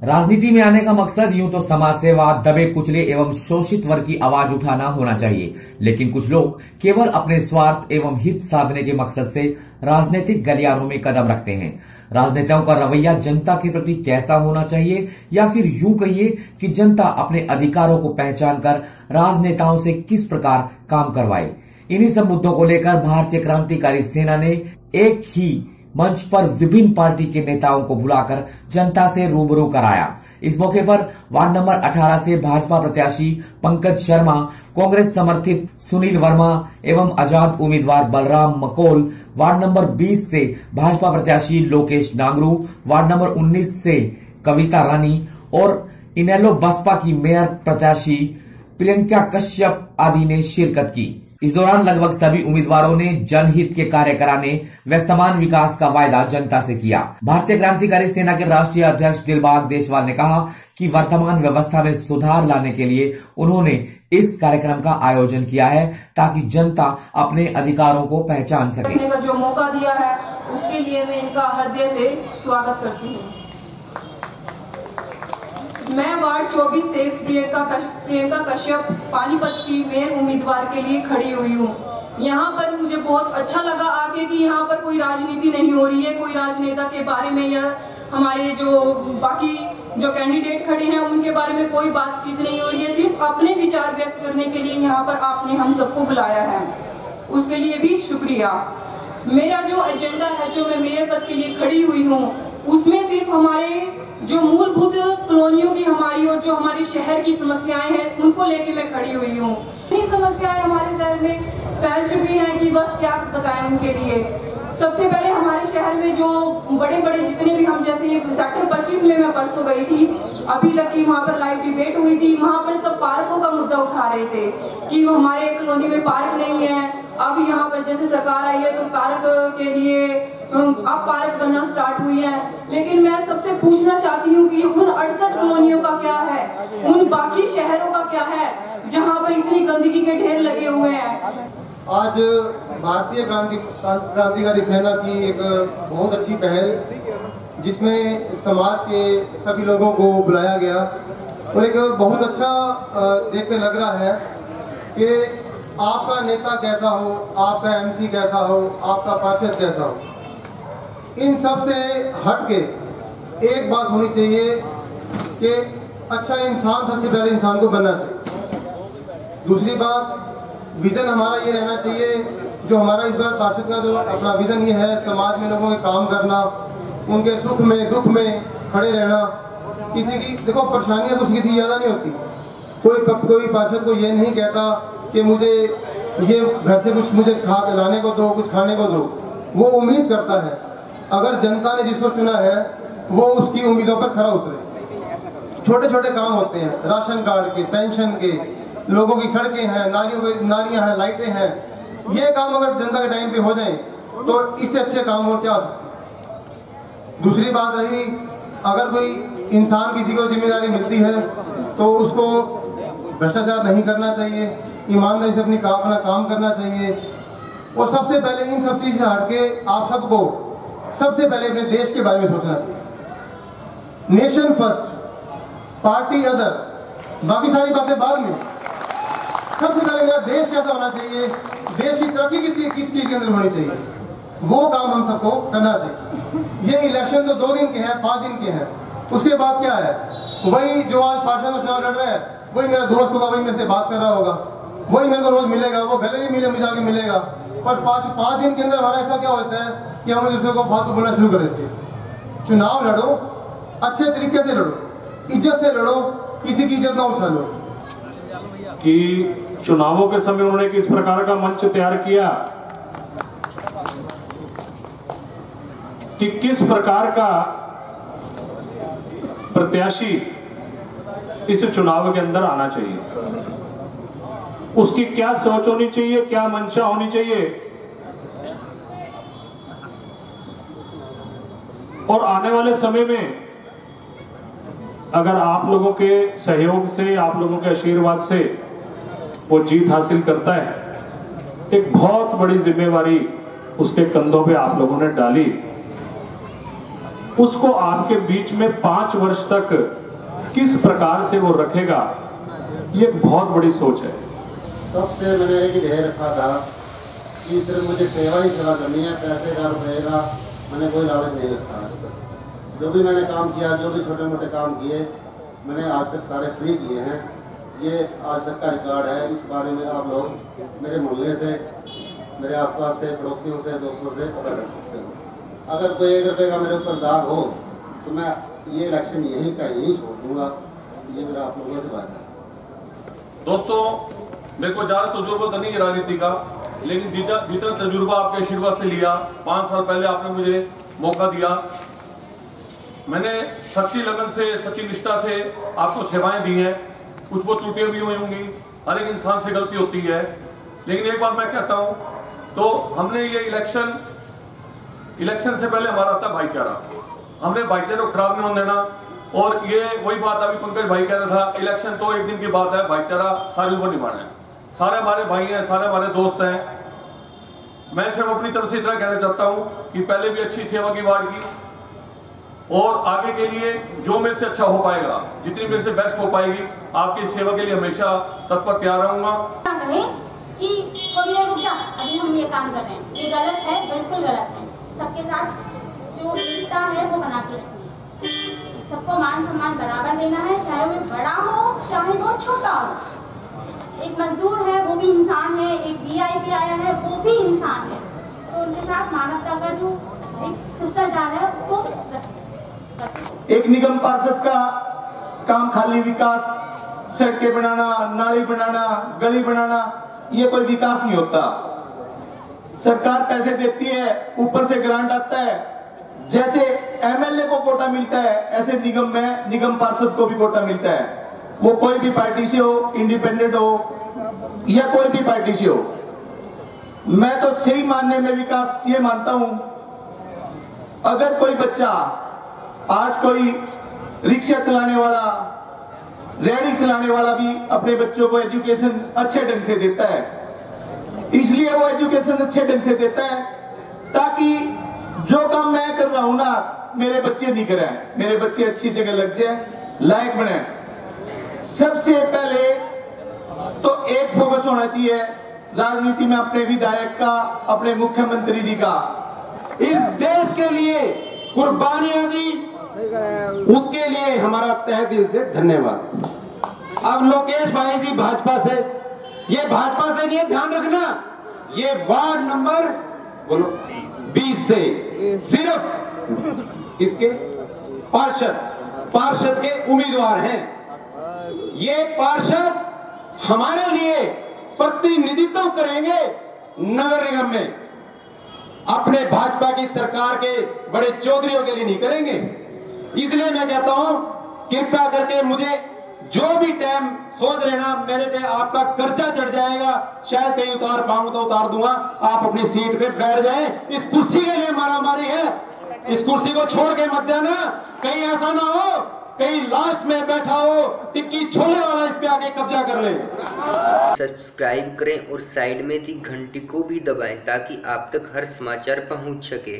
राजनीति में आने का मकसद यूं तो समाज सेवा, दबे कुचले एवं शोषित वर्ग की आवाज उठाना होना चाहिए, लेकिन कुछ लोग केवल अपने स्वार्थ एवं हित साधने के मकसद से राजनीतिक गलियारों में कदम रखते हैं। राजनेताओं का रवैया जनता के प्रति कैसा होना चाहिए, या फिर यूं कहिए कि जनता अपने अधिकारों को पहचान कर राजनेताओं से किस प्रकार काम करवाए। इन्हीं सब मुद्दों को लेकर भारतीय क्रांतिकारी सेना ने एक ही मंच पर विभिन्न पार्टी के नेताओं को बुलाकर जनता से रूबरू कराया। इस मौके पर वार्ड नंबर 18 से भाजपा प्रत्याशी पंकज शर्मा, कांग्रेस समर्थित सुनील वर्मा एवं आजाद उम्मीदवार बलराम मकोल, वार्ड नंबर 20 से भाजपा प्रत्याशी लोकेश नांगरू, वार्ड नंबर 19 से कविता रानी और इनेलो बसपा की मेयर प्रत्याशी प्रियंका कश्यप आदि ने शिरकत की। इस दौरान लगभग सभी उम्मीदवारों ने जनहित के कार्य कराने व समान विकास का वायदा जनता से किया। भारतीय क्रांतिकारी सेना के राष्ट्रीय अध्यक्ष दिलबाग देशवाल ने कहा कि वर्तमान व्यवस्था में सुधार लाने के लिए उन्होंने इस कार्यक्रम का आयोजन किया है ताकि जनता अपने अधिकारों को पहचान सके। का जो मौका दिया है उसके लिए मैं इनका हृदय से स्वागत करती हूँ। मैं वार्ड 24 से प्रियंका कश्यप पानीपत की मेयर उम्मीदवार के लिए खड़ी हुई हूँ। यहाँ पर मुझे बहुत अच्छा लगा आके कि यहाँ पर कोई राजनीति नहीं हो रही है, कोई राजनेता के बारे में या हमारे जो बाकी जो कैंडिडेट खड़े हैं उनके बारे में कोई बातचीत नहीं हो रही है। सिर्फ अपने विचार व्यक्त करने के लिए यहाँ पर आपने हम सबको बुलाया है, उसके लिए भी शुक्रिया। मेरा जो एजेंडा है, जो मैं मेयर पद के लिए खड़ी हुई हूँ, उसमें सिर्फ हमारे जो मूलभूत कॉलोनियों की हमारी और जो हमारे शहर की समस्याएं हैं उनको लेके मैं खड़ी हुई हूँ। इतनी समस्याएं हमारे शहर में फैल चुकी हैं कि बस क्या बताएं उनके लिए। सबसे पहले हमारे शहर में जो बड़े बड़े जितने भी हम जैसे सेक्टर 25 में मैं परसों गई थी, अभी तक की वहाँ पर लाइव डिबेट हुई थी। वहाँ पर सब पार्कों का मुद्दा उठा रहे थे कि हमारे कॉलोनी में पार्क नहीं है। अब यहाँ पर जैसे सरकार आई है तो पार्क के लिए अब पार्क बनना स्टार्ट हुई है, लेकिन मैं सबसे पूछना चाहती हूँ कि उन 68 कॉलोनियों का क्या है, उन बाकी शहरों का क्या है जहाँ पर इतनी गंदगी के ढेर लगे हुए हैं। आज भारतीय क्रांतिकारी सेना की एक बहुत अच्छी पहल, जिसमें समाज के सभी लोगों को बुलाया गया और एक बहुत अच्छा देखने लग रहा है कि आपका नेता कैसा हो, आपका एमसी कैसा हो, आपका पार्षद कैसा हो, इन सब से हट के एक बात होनी चाहिए कि अच्छा इंसान सबसे पहले इंसान को बनना चाहिए। दूसरी बात, विजन हमारा ये रहना चाहिए, जो हमारा इस बार पार्षद का जो अपना विजन ये है, समाज में लोगों के काम करना, उनके सुख में दुख में खड़े रहना। किसी की देखो परेशानियां कुछ किसी ज़्यादा नहीं होती। कोई पार्षद को ये नहीं कहता कि मुझे ये घर से कुछ मुझे लाने को दो, कुछ खाने को दो। वो उम्मीद करता है अगर जनता ने जिसको चुना है वो उसकी उम्मीदों पर खरा उतरे। छोटे छोटे काम होते हैं, राशन कार्ड के, पेंशन के, लोगों की सड़कें हैं, नालियां हैं, लाइटें हैं। ये काम अगर जनता के टाइम पे हो जाए तो इससे अच्छे काम और क्या हो सकते। दूसरी बात रही, अगर कोई इंसान किसी को जिम्मेदारी मिलती है तो उसको भ्रष्टाचार नहीं करना चाहिए, ईमानदारी से अपना काम करना चाहिए। और सबसे पहले इन सब चीज़ से हट के आप सबको सबसे पहले अपने देश के बारे में सोचना चाहिए। नेशन फर्स्ट, पार्टी अदर, बाकी सारी बातें बाद में। सबसे पहले मेरा देश कैसा होना चाहिए, देश की तरक्की किस चीज के अंदर होनी चाहिए, वो काम हम सबको करना चाहिए। ये इलेक्शन तो 2 दिन के हैं, 5 दिन के हैं, उसके बाद क्या है, वही जो आज पार्षद में चुनाव लड़ रहा है वही मेरा दोस्त होगा, वही मेरे से बात कर रहा होगा, वही मेरे को रोज मिलेगा, वो गले नहीं मिले मुझे आगे मिलेगा। और 5 दिन के अंदर हमारा ऐसा क्या होता है कि हम दूसरे को फालतू बोलना शुरू कर देते हैं। चुनाव लड़ो, अच्छे तरीके से लड़ो, इज्जत से लड़ो, किसी की इज्जत ना उठा लो। कि चुनावों के समय उन्होंने किस प्रकार का मंच तैयार किया कि किस प्रकार का प्रत्याशी इस चुनाव के अंदर आना चाहिए, उसकी क्या सोच होनी चाहिए, क्या मंशा होनी चाहिए। और आने वाले समय में अगर आप लोगों के सहयोग से, आप लोगों के आशीर्वाद से वो जीत हासिल करता है, एक बहुत बड़ी जिम्मेवारी उसके कंधों पे आप लोगों ने डाली। उसको आपके बीच में 5 वर्ष तक किस प्रकार से वो रखेगा, ये बहुत बड़ी सोच है। तब से मैंने एक ध्येय रखा था कि सिर्फ मुझे सेवा ही सेवा करनी है, पैसे का रुपये का मैंने कोई लालच नहीं रखा आज तक। जो भी मैंने काम किया, जो भी छोटे मोटे काम किए, मैंने आज तक सारे फ्री किए हैं। ये आज तक का रिकॉर्ड है। इस बारे में आप लोग मेरे मोहल्ले से, मेरे आसपास से, पड़ोसियों से, दोस्तों से पता कर सकते हो। अगर कोई 1 रुपये का मेरे ऊपर दाग हो तो मैं ये इलेक्शन यहीं का यहीं छोड़ दूँगा। ये मेरा आप लोगों से बात है। दोस्तों, मेरे को ज़्यादा तजुर्बा तो नहीं है राजनीति का, लेकिन जितना तजुर्बा आपके आशीर्वाद से लिया, 5 साल पहले आपने मुझे मौका दिया, मैंने सच्ची लगन से, सच्ची निष्ठा से आपको सेवाएं दी हैं। कुछ वो त्रुटियां भी हुई होंगी, हर एक इंसान से गलती होती है, लेकिन एक बात मैं कहता हूं, तो हमने ये इलेक्शन से पहले हमारा था भाईचारा। हमने भाईचारे को खराब नहीं होने देना। और ये वही बात अभी पंकज भाई कह रहा था, इलेक्शन तो एक दिन की बात है, भाईचारा सारे ऊपर निभाना है। सारे हमारे भाई हैं, सारे हमारे दोस्त हैं। मैं सिर्फ अपनी तरफ से इतना कहना चाहता हूं कि पहले भी अच्छी सेवा की वार्ड की, और आगे के लिए जो मेरे से अच्छा हो पाएगा, जितनी मेरे से बेस्ट हो पाएगी, आपकी सेवा के लिए हमेशा तत्पर तैयार रहूंगा। कि थोड़ी देर रुक जा, अभी हम ये काम कर रहे हैं, ये गलत है, बिल्कुल गलत है। सबके साथ जो एकता है वो बना के रखनी है, सबको मान सम्मान बराबर देना है, चाहे वो बड़ा हो चाहे वो छोटा हो। एक मजदूर है वो भी इंसान है, एक VIP आया है वो भी इंसान है, तो उनके साथ मानवता का जो एक शिष्टाचार है उसको रखें। एक निगम पार्षद का काम खाली विकास, सड़कें बनाना, नाली बनाना, गली बनाना, ये कोई विकास नहीं होता। सरकार पैसे देती है, ऊपर से ग्रांट आता है। जैसे MLA को कोटा मिलता है, ऐसे निगम पार्षद को भी कोटा मिलता है। वो कोई भी पार्टी से हो, इंडिपेंडेंट हो या कोई भी पार्टी से हो। मैं तो सही मानने में विकास ये मानता हूं, अगर कोई बच्चा, आज कोई रिक्शा चलाने वाला, रेहड़ी चलाने वाला भी अपने बच्चों को एजुकेशन अच्छे ढंग से देता है, इसलिए वो एजुकेशन अच्छे ढंग से देता है ताकि जो काम मैं कर रहा हूं ना, मेरे बच्चे नहीं करें, मेरे बच्चे अच्छी जगह लग जाए, लायक बने। सबसे पहले तो एक फोकस होना चाहिए राजनीति में अपने विधायक का, अपने मुख्यमंत्री जी का। इस देश के लिए कुर्बानियां दी, उसके लिए हमारा तहे दिल से धन्यवाद। अब लोकेश भाई जी भाजपा से, ये भाजपा से नहीं, ध्यान रखना, ये वार्ड नंबर बोलो 20 से सिर्फ इसके पार्षद के उम्मीदवार हैं। ये पार्षद हमारे लिए प्रतिनिधित्व करेंगे नगर निगम में, अपने भाजपा की सरकार के बड़े चौधरियों के लिए नहीं करेंगे। इसलिए मैं कहता हूं, कृपया करके मुझे जो भी टाइम सोच रहे ना, मेरे पे आपका कर्जा चढ़ जाएगा, शायद कहीं उतार पाऊंगा तो उतार दूंगा, आप अपनी सीट पे बैठ जाएं। इस कुर्सी के लिए मारामारी है, इस कुर्सी को छोड़ के मत जाना। कहीं ऐसा ना हो कहीं लास्ट में बैठा हो टिक्की छोले वाला इस पे आके कब्जा कर ले। सब्सक्राइब करें और साइड में दी घंटी को भी दबाएं ताकि आप तक हर समाचार पहुंच सके।